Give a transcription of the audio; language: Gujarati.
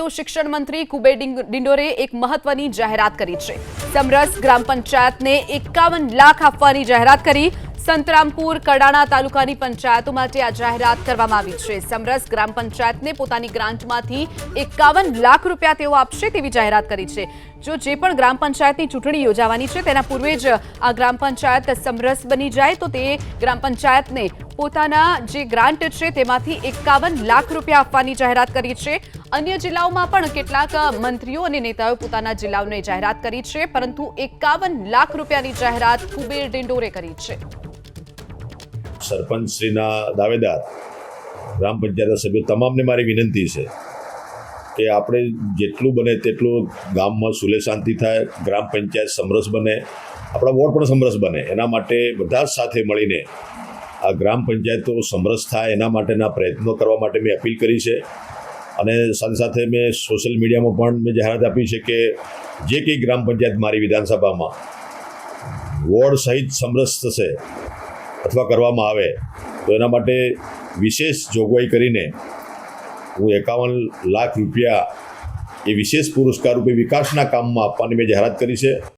તો શિક્ષણ મંત્રી કુબેર ડિંડોરે એક મહત્વની જાહેરાત કરી છે। સમરસ ગ્રામ પંચાયતને 51 લાખ આપવાની જાહેરાત કરી। સંતરામપુર કડાણા તાલુકાની પંચાયતો માટે આ જાહેરાત કરવામાં આવી છે। સમરસ ગ્રામ પંચાયતને પોતાની ગ્રાન્ટમાંથી 51 લાખ રૂપિયા તેઓ આપશે તેવી જાહેરાત કરી છે। જો જે પણ ગ્રામ પંચાયતની ચૂંટણી યોજાવાની છે તેના પૂર્વે જ આ ગ્રામ પંચાયત સમરસ બની જાય તો તે ગ્રામ પંચાયતને પોતાના જે ગ્રાન્ટ છે તેમાંથી 51 લાખ રૂપિયા આપવાની જાહેરાત કરી છે। અન્ય જિલ્લાઓમાં પણ કેટલાક મંત્રીઓ અને નેતાઓએ પોતાના જિલ્લાઓની જાહેરાત કરી છે, પરંતુ 51 લાખ રૂપિયાની જાહેરાત કુબેર ડિંડોરે કરી છે। સરપંચ શ્રીના દાવેદાર ગ્રામ પંચાયત સભ્યો તમામને મારી વિનંતી છે કે આપણે જેટલું બને તેટલું ગામમાં સુલે શાંતિ થાય, ગ્રામ પંચાયત સમરસ બને, આપણા વોર્ડ પણ સમરસ બને, એના માટે બધા જ સાથે મળીને આ ગ્રામ પંચાયતો સમરસ થાય એના માટેના પ્રયત્નો કરવા માટે મેં અપીલ કરી છે। અને સાથે સાથે મેં સોશિયલ મીડિયામાં પણ મેં જાહેરાત આપી છે કે જે કંઈ ગ્રામ પંચાયત મારી વિધાનસભામાં વોર્ડ સહિત સમરસ થશે અથવા કરવામાં આવે તો એના માટે વિશેષ જોગવાઈ કરીને હું 51 લાખ રૂપિયા એ વિશેષ પુરસ્કાર રૂપે વિકાસના કામમાં આપવાની મેં જાહેરાત કરી છે।